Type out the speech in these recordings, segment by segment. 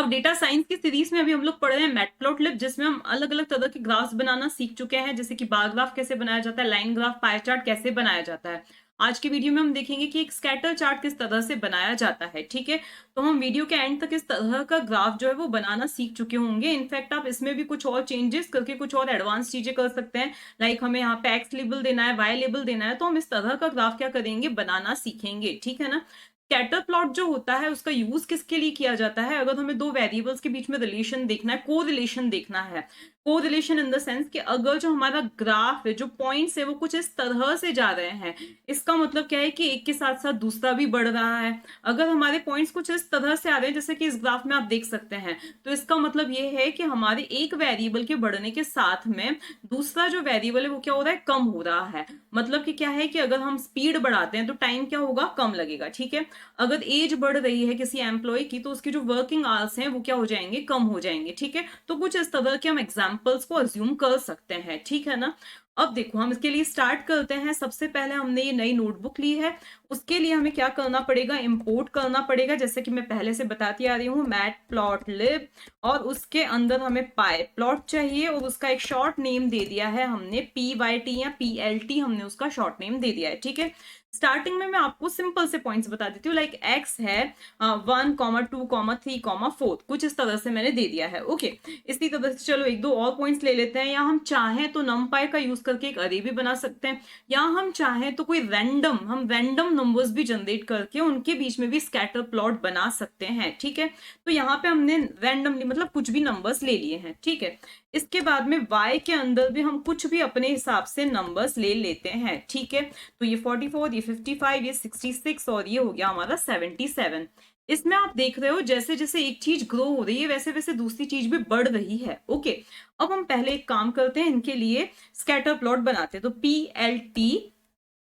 अब data science की series में अभी हम लोग पढ़ रहे हैं मैटप्लॉटलिब, जिसमें हम अलग अलग तरह के ग्राफ्स बनाना सीख चुके हैं, जैसे कि बार ग्राफ कैसे बनाया जाता है, लाइन ग्राफ, पाई चार्ट कैसे बनाया जाता है। आज की वीडियो में हम देखेंगे कि एक स्कैटर चार्ट किस तरह से बनाया जाता है। ठीक है, तो हम वीडियो के एंड तक इस तरह का ग्राफ जो है वो बनाना सीख चुके होंगे। इनफैक्ट आप इसमें भी कुछ और चेंजेस करके कुछ और एडवांस चीजें कर सकते हैं। लाइक हमें यहाँ पे एक्स लेबल देना है, वाई लेबल देना है, तो हम इस तरह का ग्राफ क्या करेंगे, बनाना सीखेंगे। ठीक है ना। स्कैटर प्लॉट जो होता है उसका यूज किसके लिए किया जाता है, अगर हमें दो वेरिएबल्स के बीच में रिलेशन देखना है, को रिलेशन देखना है। को रिलेशन इन द सेंस कि अगर जो हमारा ग्राफ है, जो पॉइंट्स है वो कुछ इस तरह से जा रहे हैं, इसका मतलब क्या है कि एक के साथ साथ दूसरा भी बढ़ रहा है। अगर हमारे पॉइंट्स कुछ इस तरह से आ रहे हैं जैसे कि इस ग्राफ में आप देख सकते हैं, तो इसका मतलब ये है कि हमारे एक वेरिएबल के बढ़ने के साथ में दूसरा जो वेरिएबल है वो क्या हो रहा है, कम हो रहा है। मतलब कि क्या है कि अगर हम स्पीड बढ़ाते हैं तो टाइम क्या होगा, कम लगेगा। ठीक है, अगर एज बढ़ रही है किसी एम्प्लॉय की तो उसकी जो वर्किंग आवर्स हैं वो क्या हो जाएंगे, कम हो जाएंगे। ठीक है, तो कुछ इस तरह के हम एग्जांपल्स को अज्यूम कर सकते हैं। ठीक है ना। अब देखो हम इसके लिए स्टार्ट करते हैं। सबसे पहले हमने ये नई नोटबुक ली है, उसके लिए हमें क्या करना पड़ेगा, इंपोर्ट करना पड़ेगा। जैसे कि मैं पहले से बताती आ रही हूँ, मैटप्लॉटलिब, और उसके अंदर हमें पाई प्लॉट चाहिए, और उसका एक शॉर्ट नेम दे दिया है हमने, PYT या PLT, हमने उसका शॉर्ट नेम दे दिया है। ठीक है, स्टार्टिंग में मैं आपको सिंपल से पॉइंट्स बता देती हूँ। लाइक एक्स है 1,2,3,4, कुछ इस तरह से मैंने दे दिया है। ओके, इसी तरह से चलो एक दो और पॉइंट्स ले लेते हैं। या हम चाहें तो नमपाई का यूज करके एक अरे भी बना सकते हैं, या हम चाहें तो कोई हम रैंडम नंबर्स भी जनरेट करके उनके बीच में भी स्कैटर प्लॉट बना सकते हैं। ठीक है, तो यहाँ पे हमने रैंडमली मतलब कुछ भी नंबर्स ले लिए हैं। ठीक है, इसके बाद में y के अंदर भी हम कुछ भी अपने हिसाब से नंबर्स ले लेते हैं। ठीक है, तो ये 44, ये 55, ये 66, और ये हो गया हमारा 77। इसमें आप देख रहे हो जैसे जैसे एक चीज ग्रो हो रही है वैसे वैसे दूसरी चीज भी बढ़ रही है। ओके, अब हम पहले एक काम करते हैं, इनके लिए स्कैटर प्लॉट बनाते हैं। तो PLT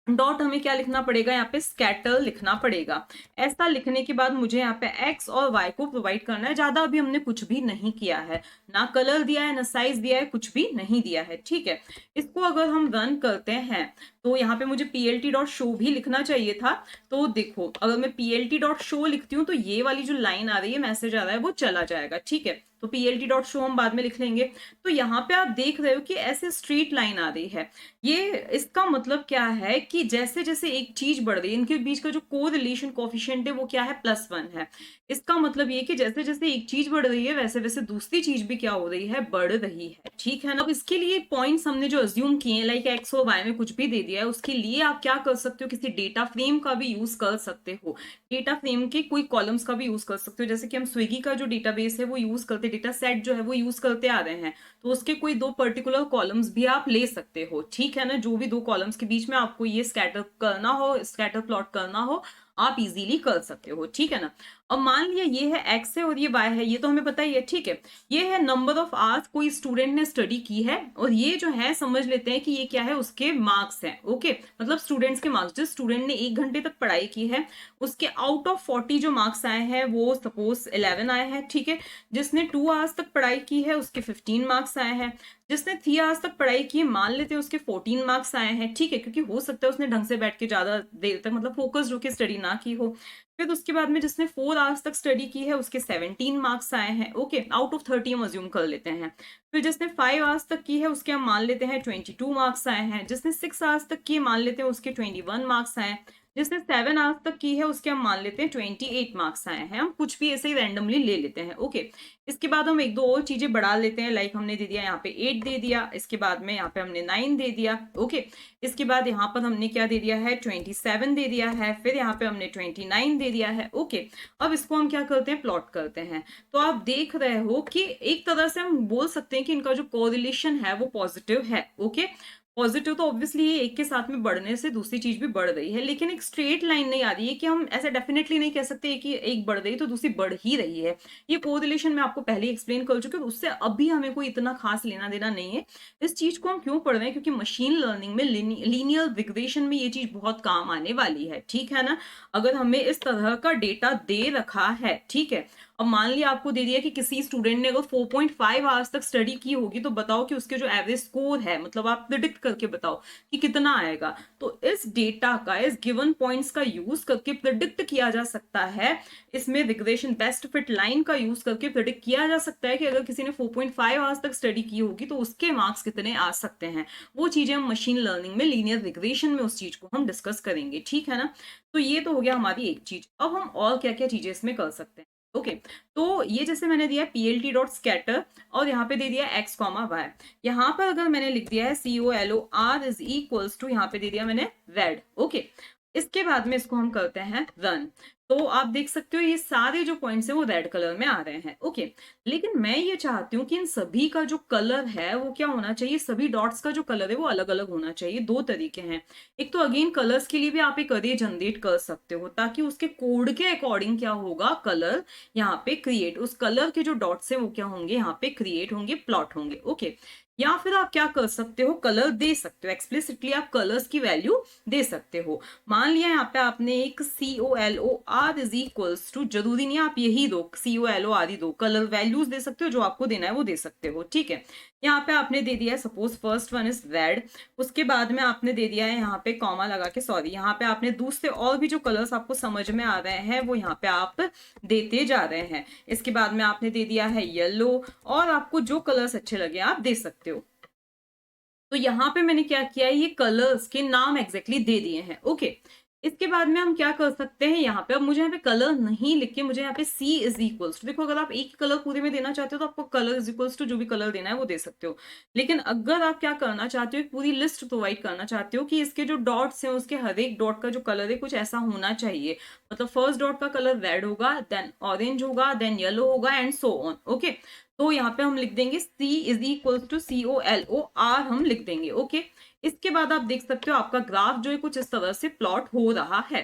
डॉट हमें क्या लिखना पड़ेगा, यहाँ पे स्कैटर लिखना पड़ेगा। ऐसा लिखने के बाद मुझे यहाँ पे एक्स और वाई को प्रोवाइड करना है। ज्यादा अभी हमने कुछ भी नहीं किया है, ना कलर दिया है, ना साइज दिया है, कुछ भी नहीं दिया है। ठीक है, इसको अगर हम रन करते हैं तो यहाँ पे मुझे PLT डॉट शो भी लिखना चाहिए था। तो देखो अगर मैं PLT डॉट शो लिखती हूँ तो ये वाली जो लाइन आ रही है, मैसेज आ रहा है, वो चला जाएगा। ठीक है, तो PLT डॉट शो हम बाद में लिख लेंगे। तो यहाँ पे आप देख रहे हो कि ऐसे स्ट्रीट लाइन आ रही है। ये इसका मतलब क्या है कि जैसे जैसे एक चीज बढ़ रही है, इनके बीच का जो को रिलेशन कोफिशिएंट है वो क्या है, +1 है। इसका मतलब ये कि जैसे जैसे एक चीज बढ़ रही है वैसे वैसे दूसरी चीज भी क्या हो रही है, बढ़ रही है। ठीक है ना। अब इसके लिए पॉइंट्स हमने जो अज्यूम किए, लाइक एक्स और वाई में कुछ भी दे दिया है, उसके लिए आप क्या कर सकते हो, किसी डेटा फ्रेम का भी यूज कर सकते हो। डेटा फ्रेम के कोई कॉलम्स का भी यूज कर सकते हो। जैसे कि हम स्विगी का जो डेटाबेस है वो यूज करते, डेटा सेट जो है वो यूज करते आ रहे हैं, तो उसके कोई दो पर्टिकुलर कॉलम्स भी आप ले सकते हो। ठीक है ना, जो भी दो कॉलम्स के बीच में आपको ये स्कैटर करना हो, स्कैटर प्लॉट करना हो, आप इजीली कर सकते हो। ठीक है ना। अब मान लिया ये है एक्स है और ये वाई है, ये तो हमें पता ही है। ठीक है, ये है नंबर ऑफ आवर्स कोई स्टूडेंट ने स्टडी की है, और ये जो है समझ लेते हैं कि ये क्या है, उसके मार्क्स हैं। ओके, मतलब स्टूडेंट्स के मार्क्स, जिस स्टूडेंट ने 1 घंटे तक पढ़ाई की है उसके आउट ऑफ 40 जो मार्क्स आए हैं वो सपोज 11 आए हैं। ठीक है, जिसने 2 आवर्स तक पढ़ाई की है उसके 15 मार्क्स आए हैं। जिसने 3 आवर्स तक पढ़ाई की है मान लेते हैं उसके 14 मार्क्स आए हैं। ठीक है, क्योंकि हो सकता है उसने ढंग से बैठ के ज्यादा देर तक मतलब फोकस्ड होकर स्टडी ना की हो। फिर उसके बाद में जिसने 4 आवर्स तक स्टडी की है उसके 17 मार्क्स आए हैं। ओके, आउट ऑफ 30 हम अज्यूम कर लेते हैं। फिर जिसने 5 आवर्स तक की है उसके हम मान लेते हैं 22 मार्क्स आए हैं। जिसने 6 आवर्स तक की मान लेते हैं उसके 21 मार्क्स आए हैं। जिसने 7 आवर्स तक की है उसके हम मान लेते हैं 28 मार्क्स आए हैं। हम कुछ भी ऐसे ही रैंडमली ले लेते हैं। ओके, इसके बाद हम एक दो और चीजें बढ़ा लेते हैं। लाइक हमने दे दिया यहाँ पे 8 दे दिया, इसके बाद में यहाँ पे हमने 9 दे दिया। ओके, इसके बाद यहाँ पर हमने क्या दे दिया है, 27 दे दिया है। फिर यहाँ पे हमने 29 दे दिया है। ओके, अब इसको हम क्या करते हैं, प्लॉट करते हैं। तो आप देख रहे हो कि एक तरह से हम बोल सकते हैं कि इनका जो कोरिलेशन है वो पॉजिटिव है। ओके, पॉजिटिव तो ऑब्वियसली ये एक के साथ में बढ़ने से दूसरी चीज भी बढ़ रही है, लेकिन एक स्ट्रेट लाइन नहीं आ रही है कि हम ऐसे डेफिनेटली नहीं कह सकते कि एक बढ़ रही तो दूसरी बढ़ ही रही है। ये कोरिलेशन मैं आपको पहले एक्सप्लेन कर चुकी हूँ, उससे अभी हमें कोई इतना खास लेना देना नहीं है। इस चीज को हम क्यों पढ़ रहे हैं, क्योंकि मशीन लर्निंग में लीनियर रिग्रेशन में ये चीज बहुत काम आने वाली है। ठीक है ना, अगर हमें इस तरह का डेटा दे रखा है, ठीक है, अब मान लिया आपको दे दिया कि किसी स्टूडेंट ने अगर 4.5 आवर्स तक स्टडी की होगी, तो बताओ कि उसके जो एवरेज स्कोर है, मतलब आप प्रिडिक्ट करके बताओ कि कितना आएगा। तो इस डेटा का, इस गिवन पॉइंट्स का यूज करके प्रिडिक्ट किया जा सकता है। इसमें रिग्रेशन बेस्ट फिट लाइन का यूज करके प्रिडिक्ट किया जा सकता है कि अगर किसी ने 4.5 आवर्स तक स्टडी की होगी तो उसके मार्क्स कितने आ सकते हैं। वो चीजें हम मशीन लर्निंग में, लीनियर रिग्रेशन में उस चीज को हम डिस्कस करेंगे, ठीक है ना। तो ये तो हो गया हमारी एक चीज। अब हम और क्या क्या चीजें इसमें कर सकते हैं। ओके, तो ये जैसे मैंने दिया पीएलटी डॉट स्कैटर, और यहाँ पे दे दिया एक्स कॉमा वाई। यहाँ पर अगर मैंने लिख दिया है COLOR इज इक्वल्स टू, यहाँ पे दे दिया मैंने रेड। ओके, इसके बाद में इसको हम करते हैं रन। तो आप देख सकते हो ये सारे जो पॉइंट्स है वो रेड कलर में आ रहे हैं। ओके, लेकिन मैं ये चाहती हूँ कि इन सभी का जो कलर है वो क्या होना चाहिए, सभी डॉट्स का जो कलर है वो अलग अलग होना चाहिए। दो तरीके हैं। एक तो अगेन कलर्स के लिए भी आप एक अरे जनरेट कर सकते हो, ताकि उसके कोड के अकॉर्डिंग क्या होगा, कलर यहाँ पे क्रिएट, उस कलर के जो डॉट्स है वो क्या होंगे, यहाँ पे क्रिएट होंगे, प्लॉट होंगे। ओके, या फिर आप क्या कर सकते हो, कलर दे सकते हो, एक्सप्लिसिटली आप कलर्स की वैल्यू दे सकते हो। मान लिया यहाँ पे आपने एक COLOR इज इक्वल्स टू, जरूरी नहीं है आप यही दो, COLOR ही दो, कलर वैल्यूज दे सकते हो, जो आपको देना है वो दे सकते हो, ठीक है। यहाँ पे आपने दे दिया है suppose first one is red, उसके बाद में आपने दे दिया है यहाँ पे कॉमा लगा के, सॉरी, यहाँ पे आपने दूसरे और भी जो कलर्स आपको समझ में आ रहे हैं वो यहाँ पे आप देते जा रहे हैं। इसके बाद में आपने दे दिया है येलो, और आपको जो कलर्स अच्छे लगे आप दे सकते हो। तो यहाँ पे मैंने क्या किया है, ये कलर्स के नाम एग्जैक्टली दे दिए हैं। ओके, इसके बाद में हम क्या कर सकते हैं, यहाँ पे अब मुझे यहाँ पे कलर नहीं लिख के मुझे यहाँ पे C इज इक्वल्स टू, देखो अगर आप एक ही कलर पूरे में देना चाहते हो तो आपको कलर इज इक्वल्स टू जो भी कलर देना है वो दे सकते हो। लेकिन अगर आप क्या करना चाहते हो, एक पूरी लिस्ट प्रोवाइड करना चाहते हो कि इसके जो डॉट्स हैं उसके हर एक डॉट का जो कलर है कुछ ऐसा होना चाहिए, मतलब फर्स्ट डॉट का कलर रेड होगा, देन ऑरेंज होगा, देन येलो होगा, एंड सो ऑन। ओके, तो यहाँ पे हम लिख देंगे C is equals to COLOR हम लिख देंगे। ओके, इसके बाद आप देख सकते हो आपका ग्राफ जो है कुछ इस तरह से प्लॉट हो रहा है।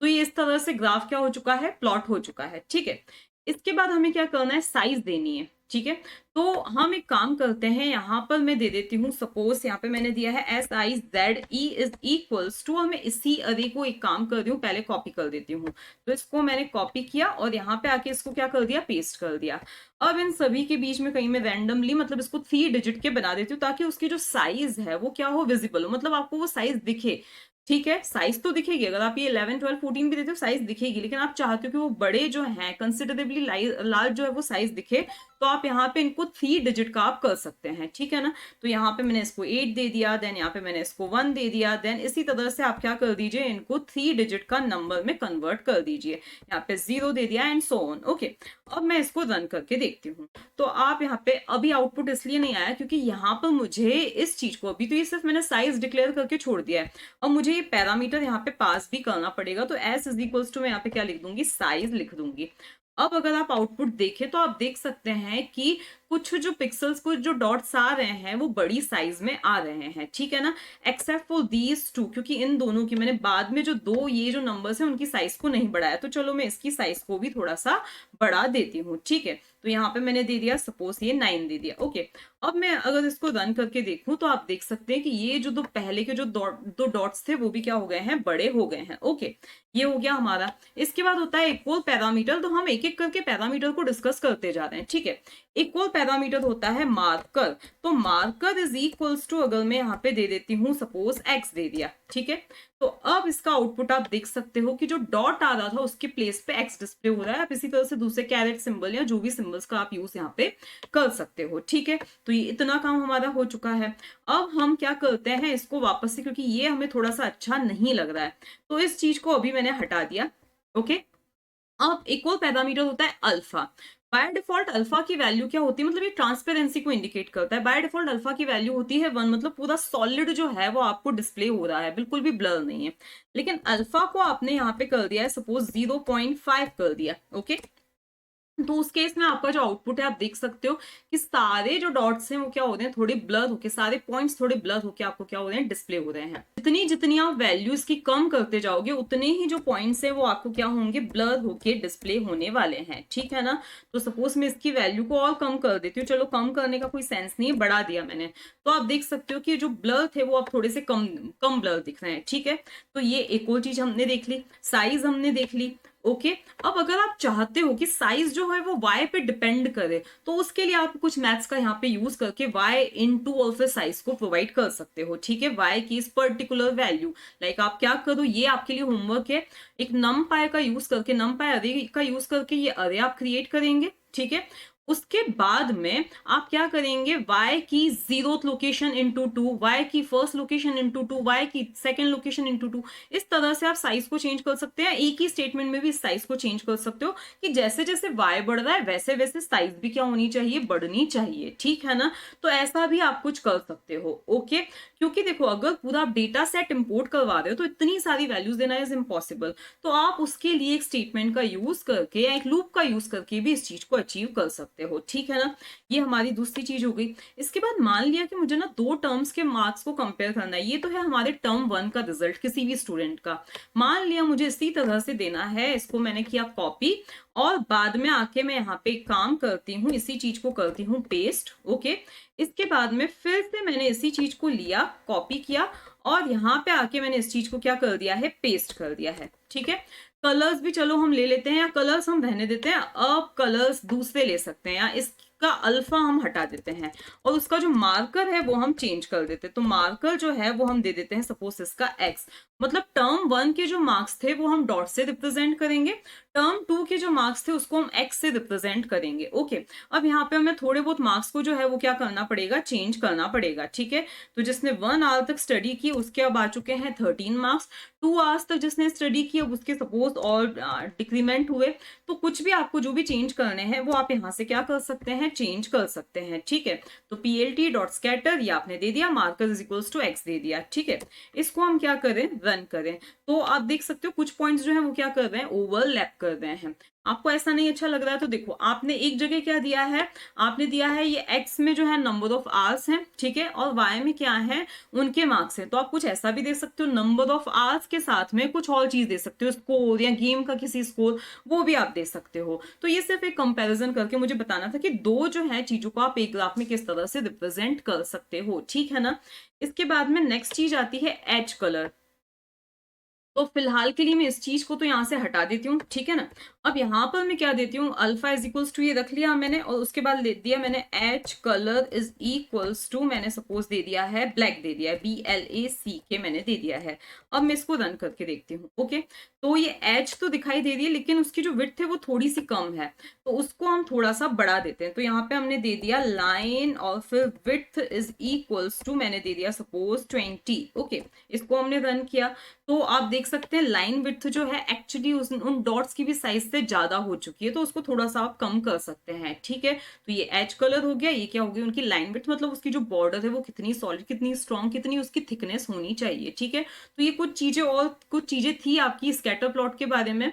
तो ये इस तरह से ग्राफ क्या हो चुका है, प्लॉट हो चुका है, ठीक है। इसके बाद हमें क्या करना है, साइज देनी है, ठीक है। तो हम एक काम करते हैं, यहाँ पर मैं दे देती हूँ, सपोज यहाँ पे मैंने दिया है SIZE इज इक्वल्स टू, और मैं इसी अरे को एक काम कर रही हूँ, पहले कॉपी कर देती हूँ। तो इसको मैंने कॉपी किया और यहाँ पे आके इसको क्या कर दिया, पेस्ट कर दिया। अब इन सभी के बीच में कहीं मैं रैंडमली, मतलब इसको 3 डिजिट के बना देती हूँ, ताकि उसकी जो साइज है वो क्या हो, विजिबल हो, मतलब आपको वो साइज दिखे। ठीक है, साइज तो दिखेगी, अगर आप ये 11 12 14 भी देते हो साइज दिखेगी, लेकिन आप चाहते हो कि वो बड़े जो हैं कंसिडरेबली लार्ज जो है वो साइज दिखे, तो आप यहाँ पे इनको 3 डिजिट का आप कर सकते हैं, ठीक है ना। तो यहाँ पे मैंने इसको 8 दे दिया, देन यहाँ पे मैंने इसको 1 दे दिया, देन इसी तरह से आप क्या कर दीजिए, इनको 3 डिजिट का नंबर में कन्वर्ट कर दीजिए, यहाँ पे 0 दे दिया, एंड सो ऑन। ओके, अब मैं इसको रन करके देखती हूँ। तो आप यहाँ पे अभी आउटपुट इसलिए नहीं आया क्योंकि यहाँ पर मुझे इस चीज को, अभी तो ये सिर्फ मैंने साइज डिक्लेयर करके छोड़ दिया है, और मुझे ये पैरामीटर यहाँ पे पास भी करना पड़ेगा। तो S इज इक्वल्स टू मैं यहाँ पे क्या लिख दूंगी, साइज लिख दूंगी। अब अगर आप आउटपुट देखें तो आप देख सकते हैं कि कुछ जो पिक्सल्स, कुछ जो डॉट्स आ रहे हैं वो बड़ी साइज में आ रहे हैं, ठीक है ना, एक्सेप्ट फॉर दीज टू, क्योंकि इन दोनों की मैंने बाद में जो दो ये जो नंबर्स हैं उनकी साइज को नहीं बढ़ाया, तो चलो मैं इसकी साइज को भी थोड़ा सा बढ़ा देती हूँ, ठीक है। तो यहाँ पे मैंने दे दिया, सपोज ये 9 दे दिया। ओके, अब मैं अगर इसको रन करके देखूं तो आप देख सकते हैं कि ये जो दो पहले के जो दो डॉट्स थे वो भी क्या हो गए हैं, बड़े हो गए हैं। ओके, ये हो गया हमारा। इसके बाद होता है इक्वल पैरामीटर, तो हम एक एक करके पैरामीटर को डिस्कस करते जा रहे हैं, ठीक है। इक्वल पैरामीटर होता है मार्कर, तो मार्कर इज इक्वल्स टू, अगर मैं यहाँ पे दे देती हूँ सपोज x दे दिया, ठीक है। तो अब इसका आउटपुट आप देख सकते हो कि जो डॉट आ रहा था उसके प्लेस पे x डिस्प्ले हो रहा है। आप इसी तरह से दूसरे कैरेट सिंबल या जो भी सिंबल्स का आप यूज यहाँ पे कर सकते हो, ठीक है। तो ये इतना काम हमारा हो चुका है। अब हम क्या करते हैं, इसको वापस से, क्योंकि ये हमें थोड़ा सा अच्छा नहीं लग रहा है, तो इस चीज को अभी मैंने हटा दिया। ओके, अब एक और पैरामीटर होता है अल्फा। बाय डिफॉल्ट अल्फा की वैल्यू क्या होती है, मतलब ये ट्रांसपेरेंसी को इंडिकेट करता है। बाय डिफॉल्ट अल्फा की वैल्यू होती है 1, मतलब पूरा सॉलिड जो है वो आपको डिस्प्ले हो रहा है, बिल्कुल भी ब्लर नहीं है। लेकिन अल्फा को आपने यहाँ पे कर दिया है सपोज 0.5 कर दिया। ओके, तो उस केस में आपका जो आउटपुट है आप देख सकते हो कि सारे जो डॉट्स हैं वो क्या हो रहे हैं, थोड़े ब्लर होके, सारे पॉइंट्स थोड़े ब्लर होके आपको क्या हो रहे हैं, डिस्प्ले हो रहे हैं। जितनी जितनी आप वैल्यूज की कम करते जाओगे उतने ही जो पॉइंट्स हैं वो आपको क्या होंगे, ब्लर होके डिस्प्ले होने वाले हैं, ठीक है ना। तो सपोज मैं इसकी वैल्यू को और कम कर देती हूँ, चलो कम करने का कोई सेंस नहीं है, बढ़ा दिया मैंने, तो आप देख सकते हो कि जो ब्लर थे वो अब थोड़े से कम कम ब्लर दिख रहे हैं, ठीक है। तो ये एक और चीज हमने देख ली, साइज हमने देख ली। ओके। अब अगर आप चाहते हो कि साइज जो है वो y पे डिपेंड करे, तो उसके लिए आप कुछ मैथ्स का यहाँ पे यूज करके y इनटू और फिर साइज को प्रोवाइड कर सकते हो, ठीक है, y की इस पर्टिकुलर वैल्यू। लाइक आप क्या करो, ये आपके लिए होमवर्क है, एक नम पाई का यूज करके, नम पाई अरे का यूज करके ये अरे आप क्रिएट करेंगे, ठीक है। उसके बाद में आप क्या करेंगे, y की zeroth location into two, y की first location into two, y की सेकेंड लोकेशन इंटू टू। इस तरह से आप साइज को चेंज कर सकते हैं, एक ही स्टेटमेंट में भी साइज को चेंज कर सकते हो कि जैसे जैसे y बढ़ रहा है वैसे वैसे साइज भी क्या होनी चाहिए, बढ़नी चाहिए, ठीक है ना। तो ऐसा भी आप कुछ कर सकते हो, ओके। क्योंकि देखो अगर पूरा आप डेटा सेट इंपोर्ट करवा रहे हो तो इतनी सारी वैल्यूज देना इज इम्पॉसिबल, तो आप उसके लिए एक स्टेटमेंट का यूज करके या एक लूप का यूज करके भी इस चीज को अचीव कर सकते हो, ठीक है ना। ये हमारी दूसरी चीज हो गई। इसके बाद मान लिया कि मुझे ना दो टर्म्स के मार्क्स को कंपेयर करना है, ये तो है हमारे टर्म 1 का रिजल्ट किसी भी स्टूडेंट का। मान लिया मुझे इसी तरह से देना है, इसको मैंने किया कॉपी और बाद में आके मैं यहाँ पे एक काम करती हूँ, इसी चीज को करती हूँ पेस्ट, ओके। इसके बाद में फिर से मैंने इसी चीज को लिया, कॉपी किया और यहाँ पे आके मैंने इस चीज को क्या कर दिया है, पेस्ट कर दिया है, ठीक है। कलर्स भी चलो हम ले लेते हैं, या कलर्स हम रहने देते हैं, अब कलर्स दूसरे ले सकते हैं, या इसका अल्फा हम हटा देते हैं और उसका जो मार्कर है वो हम चेंज कर देते हैं। तो मार्कर जो है वो हम दे देते हैं सपोज इसका एक्स, मतलब टर्म 1 के जो मार्क्स थे वो हम डॉट से रिप्रेजेंट करेंगे, टर्म 2 के जो मार्क्स थे उसको हम एक्स से रिप्रेजेंट करेंगे, ओके। अब यहाँ पे हमें थोड़े बहुत मार्क्स को जो है वो क्या करना पड़ेगा, चेंज करना पड़ेगा, ठीक है। तो जिसने 1 आवर तक स्टडी की उसके अब आ चुके हैं 13 मार्क्स, 2 आवर्स तक जिसने स्टडी की अब उसके सपोज और डिक्रीमेंट हुए। तो कुछ भी आपको जो भी चेंज करने हैं वो आप यहाँ से क्या कर सकते हैं, चेंज कर सकते हैं, ठीक है। तो plt डॉट स्कैटर ये आपने दे दिया, marker is equals to x दे दिया, ठीक है। इसको हम क्या करें, रन करें, तो आप देख सकते हो कुछ पॉइंट्स जो है वो क्या कर रहे हैं, ओवरलैप कर रहे हैं। आपको ऐसा नहीं अच्छा लग रहा है तो देखो आपने एक जगह क्या दिया है, आपने दिया है ये x में जो है नंबर ऑफ आवर्स हैं, ठीक है, और y में क्या है, उनके मार्क्स हैं। तो आप कुछ ऐसा भी दे सकते हो, नंबर ऑफ आवर्स के साथ में कुछ और चीज दे सकते हो, स्कोर या गेम का किसी स्कोर, वो भी आप दे सकते हो। तो ये सिर्फ एक कंपैरिजन करके मुझे बताना था कि दो जो है चीजों को आप एक ग्राफ में किस तरह से रिप्रेजेंट कर सकते हो, ठीक है ना। इसके बाद में नेक्स्ट चीज आती है एज कलर। तो फिलहाल के लिए मैं इस चीज को तो यहाँ से हटा देती हूँ, ठीक है ना। अब यहाँ पर मैं क्या देती हूँ, अल्फा इज इक्वल्स टू ये रख लिया मैंने, और उसके बाद दे दिया मैंने H colour is equals to, मैंने सपोज दे दिया है ब्लैक, दे दिया है BLACK मैंने दे दिया है। अब मैं इसको रन करके देखती हूँ, ओके। तो ये एच तो दिखाई दे रही है लेकिन उसकी जो विड्थ है वो थोड़ी सी कम है, तो उसको हम थोड़ा सा बढ़ा देते हैं। तो यहाँ पे हमने दे दिया लाइन और फिर विड्थ इज इक्वल्स टू मैंने दे दिया सपोज 20, ओके। इसको हमने रन किया तो आप देख सकते हैं लाइन विड्थ जो है एक्चुअली उन डॉट्स की भी साइज से ज्यादा हो चुकी है, तो उसको थोड़ा सा आप कम कर सकते हैं, ठीक है। तो ये एज कलर हो गया, ये क्या हो गई उनकी लाइन विड्थ, मतलब उसकी जो बॉर्डर है वो कितनी सॉलिड, कितनी स्ट्रॉन्ग, कितनी उसकी थिकनेस होनी चाहिए, ठीक है। तो ये कुछ चीजें और कुछ चीजें थी आपकी स्कैटर प्लॉट के बारे में।